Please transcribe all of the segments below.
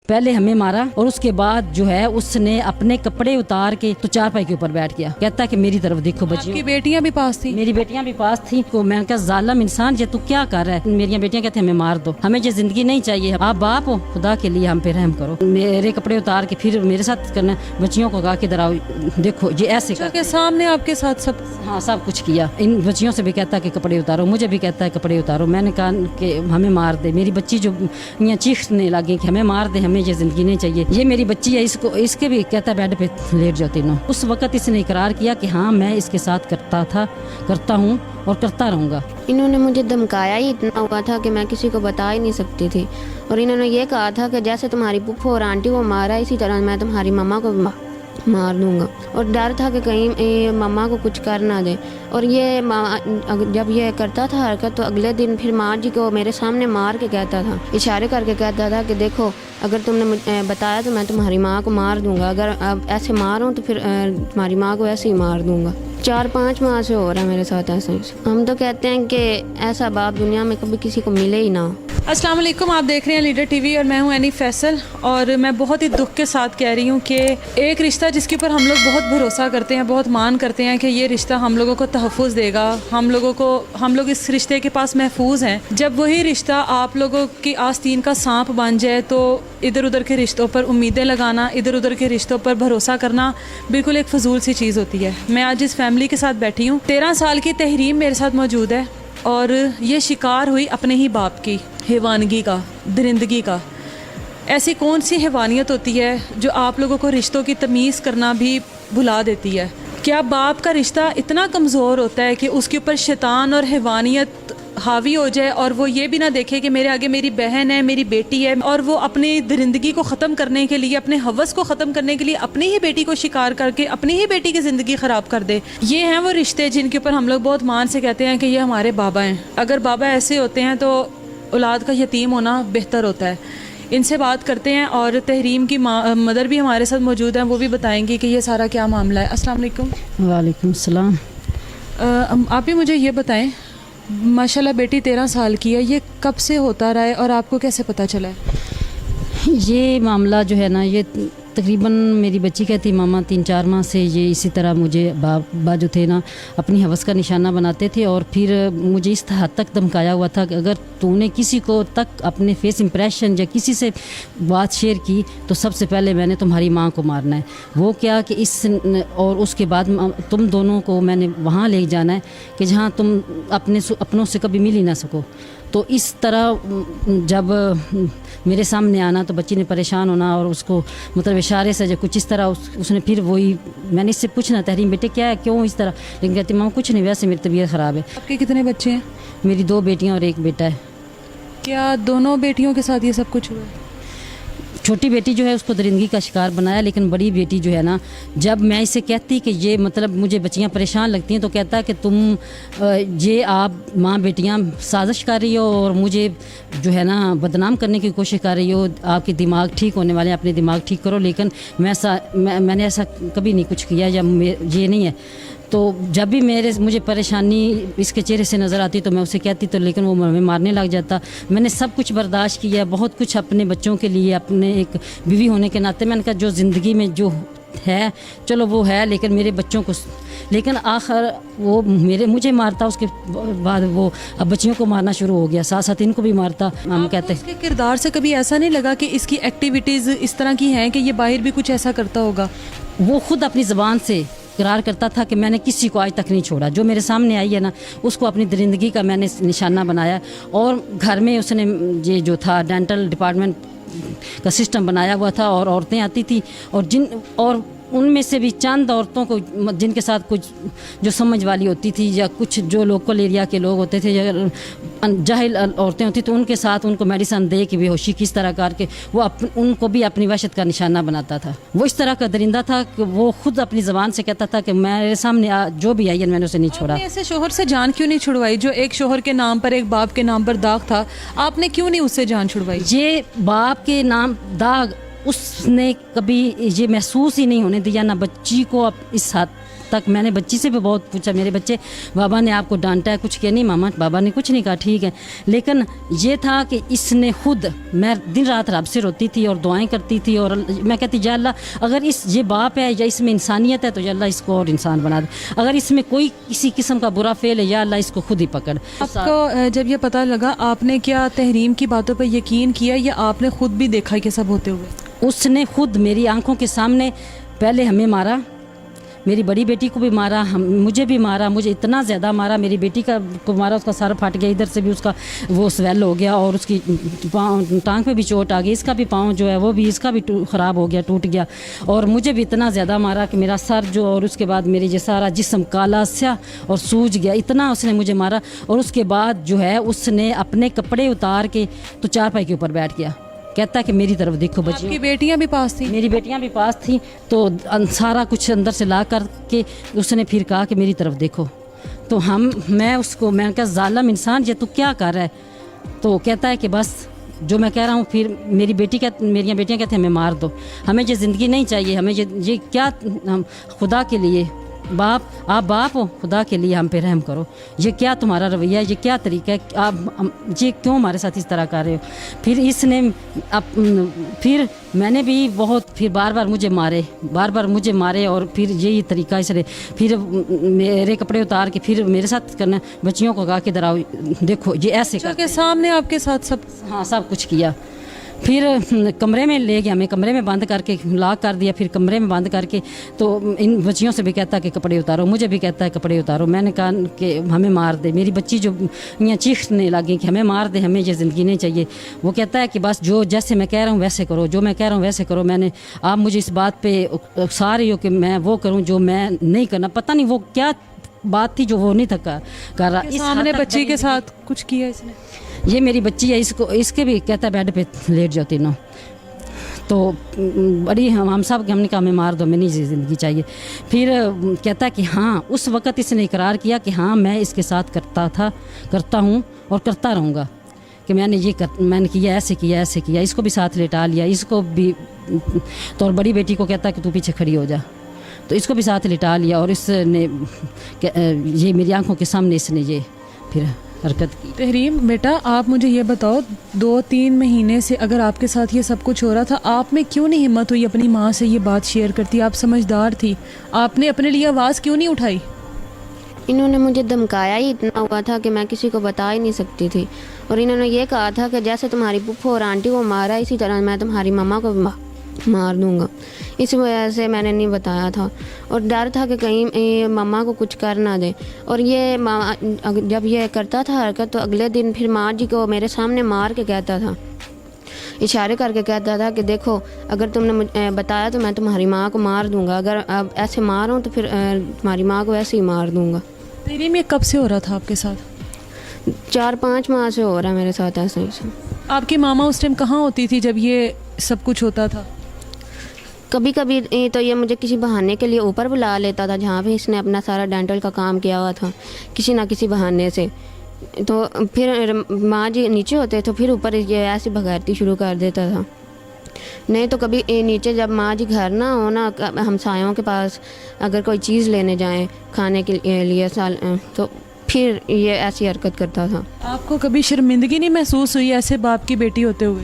पहले हमें मारा और उसके बाद जो है उसने अपने कपड़े उतार के तो चारपाई के ऊपर बैठ गया, कहता कि मेरी तरफ देखो बच्चियों। आपकी बेटियां भी पास थी? मेरी बेटियां भी पास थी। तो मैं कहा जालिम इंसान ये तू क्या कर रहा है। मेरी बेटियां कहते हमें मार दो, हमें ये जिंदगी नहीं चाहिए, आप बाप हो, खुदा के लिए हम पे रहम करो। मेरे कपड़े उतार के फिर मेरे साथ करना, बच्चियों को कहा कि इधर आओ देखो ये ऐसे के सामने आपके साथ सब? हाँ सब कुछ किया। इन बच्चियों से भी कहता कि कपड़े उतारो, मुझे भी कहता है कपड़े उतारो। मैंने कहा कि हमें मार दे। मेरी बच्ची जो यहाँ चीखने लगी कि हमें मार दे, हमें ये जिंदगी नहीं चाहिए। ये मेरी बच्ची है, इसको इसके भी कहता है बेड पे लेट जाओ तीनों। उस वक्त इसने इकरार किया कि हाँ मैं इसके साथ करता हूँ और करता रहूँगा। इन्होंने मुझे धमकाया ही इतना हुआ था कि मैं किसी को बता ही नहीं सकती थी। और इन्होंने ये कहा था कि जैसे तुम्हारी पुप्पो और आंटी को मारा इसी तरह मैं तुम्हारी मम्मा को मार दूंगा। और डर था कि कहीं मम्मा को कुछ कर ना दे। और ये जब ये करता था हरकत तो अगले दिन फिर माँ जी को मेरे सामने मार के कहता था, इशारे करके कहता था कि देखो अगर तुमने मुझे बताया तो मैं तुम्हारी माँ को मार दूंगा, अगर अब ऐसे मारूं तो फिर तुम्हारी माँ को ऐसे ही मार दूंगा। 4-5 माह से हो रहा है मेरे साथ ऐसा। हम तो कहते हैं कि ऐसा बाप दुनिया में कभी किसी को मिले ही ना। अस्सलाम वालेकुम, आप देख रहे हैं लीडर टीवी और मैं हूं एनी फैसल। और मैं बहुत ही दुख के साथ कह रही हूं कि एक रिश्ता जिसके ऊपर हम लोग बहुत भरोसा करते हैं, बहुत मान करते हैं कि ये रिश्ता हम लोगों को तहफ़्फ़ुज़ देगा, हम लोग इस रिश्ते के पास महफूज हैं, जब वही रिश्ता आप लोगों की आस्तीन का सांप बन जाए तो इधर उधर के रिश्तों पर उम्मीदें लगाना, इधर उधर के रिश्तों पर भरोसा करना बिल्कुल एक फजूल सी चीज़ होती है। मैं आज इस फैमिली के साथ बैठी हूँ। 13 साल की तहरीम मेरे साथ मौजूद है और ये शिकार हुई अपने ही बाप की हैवानगी का, दरिंदगी का। ऐसी कौन सी हैवानियत होती है जो आप लोगों को रिश्तों की तमीज़ करना भी भुला देती है? क्या बाप का रिश्ता इतना कमज़ोर होता है कि उसके ऊपर शैतान और हैवानियत हावी हो जाए और वो ये भी ना देखे कि मेरे आगे मेरी बहन है, मेरी बेटी है, और वो अपनी दरिंदगी को ख़त्म करने के लिए, अपने हवस को ख़त्म करने के लिए अपनी ही बेटी को शिकार करके अपनी ही बेटी की ज़िंदगी ख़राब कर दे? ये हैं वो रिश्ते जिनके ऊपर हम लोग बहुत मान से कहते हैं कि ये हमारे बाबा हैं। अगर बाबा ऐसे होते हैं तो औलाद का यतीम होना बेहतर होता है। इनसे बात करते हैं और तहरीम की मदर भी हमारे साथ मौजूद हैं, वो भी बताएंगी कि ये सारा क्या मामला है। अस्सलाम वालेकुम। वालेकुम सलाम। आप ही मुझे ये बताएं, माशाल्लाह बेटी 13 साल की है, ये कब से होता रहा है और आपको कैसे पता चला है? ये मामला जो है ना, ये तकरीबन मेरी बच्ची कहती मामा 3-4 माह से ये इसी तरह मुझे बाबा जो थे ना अपनी हवस का निशाना बनाते थे। और फिर मुझे इस हद तक धमकाया हुआ था कि अगर तूने किसी को तक अपने फेस इंप्रेशन या किसी से बात शेयर की तो सबसे पहले मैंने तुम्हारी माँ को मारना है। वो क्या कि और उसके बाद तुम दोनों को मैंने वहाँ ले जाना है कि जहाँ तुम अपनों से कभी मिल ही ना सको। तो इस तरह जब मेरे सामने आना तो बच्ची ने परेशान होना और उसको मतलब इशारे से जो कुछ इस तरह उसने फिर वही, मैंने इससे पूछना तहरीम बेटे क्या है, क्यों इस तरह, लेकिन कहती माँ कुछ नहीं, वैसे मेरी तबीयत ख़राब है। आपके कितने बच्चे हैं? मेरी 2 बेटियाँ और 1 बेटा है। क्या दोनों बेटियों के साथ ये सब कुछ हुआ है? छोटी बेटी जो है उसको दरिंदगी का शिकार बनाया, लेकिन बड़ी बेटी जो है ना, जब मैं इसे कहती कि ये मतलब मुझे बच्चियां परेशान लगती हैं तो कहता है कि तुम ये आप माँ बेटियां साजिश कर रही हो और मुझे जो है ना बदनाम करने की कोशिश कर रही हो, आपके दिमाग ठीक होने वाले हैं, अपने दिमाग ठीक करो। लेकिन मैंने ऐसा कभी नहीं कुछ किया या ये नहीं है। तो जब भी मुझे परेशानी इसके चेहरे से नज़र आती तो मैं उसे कहती तो, लेकिन वो हमें मारने लग जाता। मैंने सब कुछ बर्दाश्त किया, बहुत कुछ अपने बच्चों के लिए, अपने एक बीवी होने के नाते मैंने कहा जो ज़िंदगी में जो है चलो वो है, लेकिन मेरे बच्चों को, लेकिन आखिर वो मुझे मारता, उसके बाद वो अब बच्चियों को मारना शुरू हो गया, साथ साथ इनको भी मारता। हम कहते हैं इसके किरदार से कभी ऐसा नहीं लगा कि इसकी एक्टिविटीज़ इस तरह की हैं कि ये बाहर भी कुछ ऐसा करता होगा? वो खुद अपनी ज़बान से इकरार करता था कि मैंने किसी को आज तक नहीं छोड़ा, जो मेरे सामने आई है ना उसको अपनी दरिंदगी का मैंने निशाना बनाया। और घर में उसने ये जो था डेंटल डिपार्टमेंट का सिस्टम बनाया हुआ था और औरतें आती थी और उनमें से भी चंद औरतों को जिनके साथ कुछ जो समझ वाली होती थी या कुछ जो लोकल एरिया के लोग होते थे या जाहिल औरतें होती तो उनके साथ उनको मेडिसिन दे के बेहोशी किस तरह करके वो उनको भी अपनी वहशत का निशाना बनाता था। वो इस तरह का दरिंदा था कि वो खुद अपनी ज़बान से कहता था कि मेरे सामने जो भी आई है मैंने उसे नहीं छोड़ा। ऐसे शोहर से जान क्यों नहीं छुड़वाई? जो एक शोहर के नाम पर, एक बाप के नाम पर दाग था, आपने क्यों नहीं उससे जान छुड़वाई? ये बाप के नाम दाग उसने कभी ये महसूस ही नहीं होने दिया, ना बच्ची को इस हद तक मैंने बच्ची से भी बहुत पूछा, मेरे बच्चे बाबा ने आपको डांटा है, कुछ किया नहीं मामा, बाबा ने कुछ नहीं कहा, ठीक है। लेकिन ये था कि इसने खुद, मैं दिन रात रब से रोती थी और दुआएं करती थी और मैं कहती या अल्लाह अगर ये बाप है या इसमें इंसानियत है तो या अल्लाह इसको और इंसान बना दे, अगर इसमें कोई किसी किस्म का बुरा फेल है या अल्लाह इसको खुद ही पकड़। आपको जब ये पता लगा आपने क्या तहरीम की बातों पर यकीन किया या आपने खुद भी देखा कि सब होते हुए? उसने खुद मेरी आंखों के सामने पहले हमें मारा, मेरी बड़ी बेटी को भी मारा, मुझे भी मारा, मुझे इतना ज़्यादा मारा, मेरी बेटी को मारा, उसका सर फट गया, इधर से भी उसका वो स्वेल हो गया और उसकी टांग पे भी चोट आ गई, इसका भी पाँव जो है वो भी इसका भी ख़राब हो गया, टूट गया। और मुझे भी इतना ज़्यादा मारा कि मेरा सर जो और उसके बाद मेरे ये सारा जिस्म काला स्या और सूज गया, इतना उसने मुझे मारा। और उसके बाद जो है उसने अपने कपड़े उतार के तो चारपाई के ऊपर बैठ गया, कहता है कि मेरी तरफ देखो बच्चियों। आपकी बेटियां भी पास थी? मेरी बेटियां भी पास थी, तो सारा कुछ अंदर से ला कर के उसने फिर कहा कि मेरी तरफ देखो। तो मैंने कहा जालिम इंसान ये तू क्या कर रहा है? तो कहता है कि बस जो मैं कह रहा हूँ। फिर मेरी मेरी बेटियां कहती हैं हमें मार दो, हमें ये ज़िंदगी नहीं चाहिए, हमें ये क्या, हम खुदा के लिए बाप, आप बाप हो, खुदा के लिए हम पे रहम करो, ये क्या तुम्हारा रवैया है, ये क्या तरीका है, आप ये क्यों हमारे साथ इस तरह कर रहे हो? फिर इसने फिर मैंने भी बहुत फिर बार बार मुझे मारे और फिर यही तरीका इसने फिर मेरे कपड़े उतार के फिर मेरे साथ करना, बच्चियों को कहा कि इधर आओ देखो ये ऐसे के सामने आपके साथ सब? हाँ सब कुछ किया। फिर कमरे में ले गया, मैं कमरे में बंद करके लॉक कर दिया, फिर कमरे में बंद करके तो इन बच्चियों से भी कहता कि कपड़े उतारो, मुझे भी कहता है कपड़े उतारो। मैंने कहा कि हमें मार दे, मेरी बच्ची जो यहाँ चीखने लगी कि हमें मार दे, हमें ये ज़िंदगी नहीं चाहिए। वो कहता है कि बस जो जैसे मैं कह रहा हूँ वैसे करो, जो मैं कह रहा हूँ वैसे करो। आप मुझे इस बात पर उकसा रही हो कि मैं वो करूँ जो मैं नहीं करना। पता नहीं वो क्या बात थी जो वो नहीं था कर रहा। सामने बच्ची के साथ कुछ किया इसने? ये मेरी बच्ची है, इसके भी कहता है बेड पे लेट जाओ तीनों। तो बड़ी हम सब हमने कहा हमें मार दो, हमें नहीं ज़िंदगी चाहिए। फिर कहता है कि हाँ, उस वक़्त इसने इकरार किया कि हाँ मैं इसके साथ करता हूँ और करता रहूँगा, कि मैंने किया, ऐसे किया। इसको भी साथ लेटा लिया, इसको भी। तो और बड़ी बेटी को कहता है कि तू पीछे खड़ी हो जा, तो इसको भी साथ लिटा लिया। और इसने ये मेरी आंखों के सामने इसने ये फिर हरकत की। तहरीम बेटा, आप मुझे ये बताओ, 2-3 महीने से अगर आपके साथ ये सब कुछ हो रहा था, आप में क्यों नहीं हिम्मत हुई अपनी माँ से ये बात शेयर करती? आप समझदार थी, आपने अपने लिए आवाज़ क्यों नहीं उठाई? इन्होंने मुझे धमकाया ही इतना हुआ था कि मैं किसी को बता ही नहीं सकती थी। और इन्होंने ये कहा था कि जैसे तुम्हारी पुप्पो और आंटी को मारा, इसी तरह मैं तुम्हारी मम्मा को मार दूंगा। इस वजह से मैंने नहीं बताया था और डर था कि कहीं मम्मा को कुछ कर ना दे। और ये जब ये करता था हरकत, तो अगले दिन फिर माँ जी को मेरे सामने मार के कहता था, इशारे करके कहता था कि देखो अगर तुमने मुझे बताया तो मैं तुम्हारी माँ को मार दूंगा, अगर अब ऐसे मारूं तो फिर तुम्हारी माँ को ऐसे ही मार दूंगा। तेरी में कब से हो रहा था आपके साथ? 4-5 माह से हो रहा है मेरे साथ ऐसे ही। आपकी मामा उस टाइम कहाँ होती थी जब ये सब कुछ होता था? कभी कभी तो ये मुझे किसी बहाने के लिए ऊपर बुला लेता था, जहाँ पे इसने अपना सारा डेंटल का काम किया हुआ था, किसी ना किसी बहाने से। तो फिर माँ जी नीचे होते तो फिर ऊपर ये ऐसे भगाती शुरू कर देता था। नहीं तो कभी नीचे जब माँ जी घर ना हो ना, हमसायों के पास अगर कोई चीज़ लेने जाएं खाने के लिए तो फिर ये ऐसी हरकत करता था। आपको कभी शर्मिंदगी नहीं महसूस हुई ऐसे बाप की बेटी होते हुए?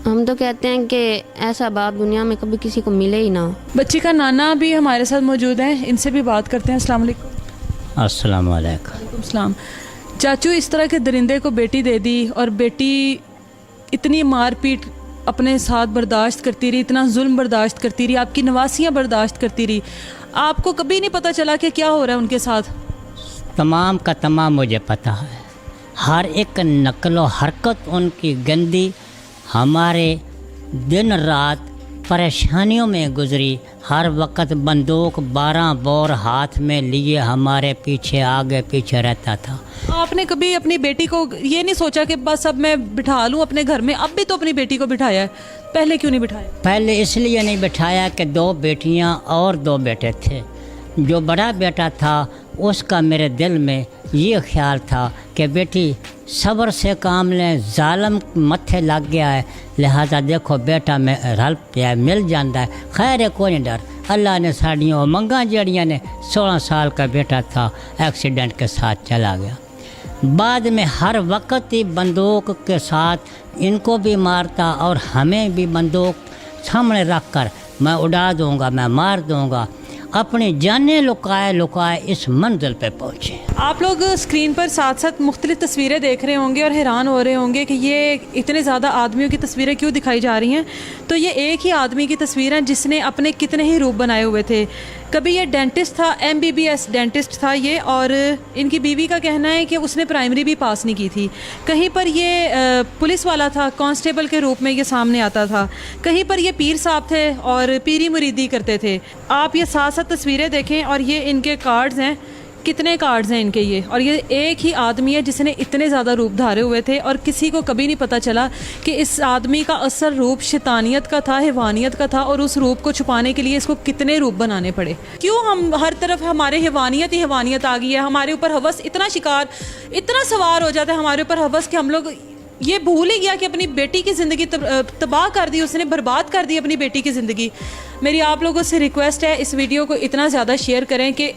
हम तो कहते हैं कि ऐसा बाप दुनिया में कभी किसी को मिले ही ना हो। बच्ची का नाना भी हमारे साथ मौजूद है, इनसे भी बात करते हैं। अस्सलाम वालेकुम। अस्सलाम वालेकुम। वालेकुम सलाम। चाचू, इस तरह के दरिंदे को बेटी दे दी और बेटी इतनी मारपीट अपने साथ बर्दाश्त करती रही, इतना जुल्म बर्दाश्त करती रही, आपकी नवासियाँ बर्दाश्त करती रही, आपको कभी नहीं पता चला कि क्या हो रहा है उनके साथ? तमाम का तमाम मुझे पता है। हर एक नकलो हरकत उनकी गंदी हमारे दिन रात परेशानियों में गुजरी। हर वक्त बंदूक 12 बोर हाथ में लिए हमारे पीछे आगे पीछे रहता था। आपने कभी अपनी बेटी को ये नहीं सोचा कि बस अब मैं बिठा लूँ अपने घर में? अब भी तो अपनी बेटी को बिठाया है, पहले क्यों नहीं बिठाया? पहले इसलिए नहीं बिठाया कि 2 बेटियां और 2 बेटे थे। जो बड़ा बेटा था उसका मेरे दिल में ये ख्याल था कि बेटी सब्र से काम लें, जालिम मत्थे लग गया है, लिहाजा देखो बेटा में रल पिया मिल जाता है, खैर है कोई नहीं डर। अल्लाह ने साड़ियों मंगा जड़ियाँ ने 16 साल का बेटा था एक्सीडेंट के साथ चला गया। बाद में हर वक्त ही बंदूक के साथ इनको भी मारता और हमें भी बंदूक सामने रख कर मैं उड़ा दूँगा, मैं मार दूँगा। अपनी जानें लुकाए लुकाए इस मंजिल पे पहुँचे। आप लोग स्क्रीन पर साथ साथ मुख्तलिफ तस्वीरें देख रहे होंगे और हैरान हो रहे होंगे कि ये इतने ज़्यादा आदमियों की तस्वीरें क्यों दिखाई जा रही हैं। तो ये एक ही आदमी की तस्वीर है जिसने अपने कितने ही रूप बनाए हुए थे। कभी ये डेंटिस्ट था, MBBS डेंटिस्ट था ये, और इनकी बीवी का कहना है कि उसने प्राइमरी भी पास नहीं की थी। कहीं पर ये पुलिस वाला था, कांस्टेबल के रूप में ये सामने आता था। कहीं पर ये पीर साहब थे और पीरी मुरीदी करते थे। आप ये साथ साथ तस्वीरें देखें और ये इनके कार्ड्स हैं, कितने कार्ड्स हैं इनके ये। और ये एक ही आदमी है जिसने इतने ज़्यादा रूप धारे हुए थे और किसी को कभी नहीं पता चला कि इस आदमी का असल रूप शैतानियत का था, हैवानियत का था, और उस रूप को छुपाने के लिए इसको कितने रूप बनाने पड़े। क्यों हम हर तरफ हमारे हैवानियत ही हैवानियत आ गई है, हमारे ऊपर हवस इतना शिकार, इतना सवार हो जाता है हमारे ऊपर हवस कि हम लोग ये भूल ही गया कि अपनी बेटी की ज़िंदगी तबाह कर दी, उसने बर्बाद कर दी अपनी बेटी की ज़िंदगी। मेरी आप लोगों से रिक्वेस्ट है, इस वीडियो को इतना ज़्यादा शेयर करें कि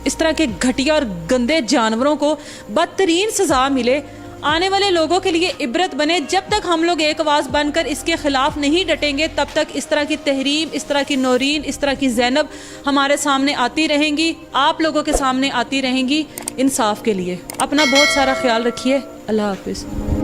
इस तरह के घटिया और गंदे जानवरों को बदतरीन सज़ा मिले, आने वाले लोगों के लिए इबरत बने। जब तक हम लोग एक आवाज़ बनकर इसके ख़िलाफ़ नहीं डटेंगे तब तक इस तरह की तहरीम, इस तरह की नौरीन, इस तरह की ज़ैनब हमारे सामने आती रहेंगी, आप लोगों के सामने आती रहेंगी इंसाफ के लिए। अपना बहुत सारा ख्याल रखिए। अल्लाह हाफ़िज़।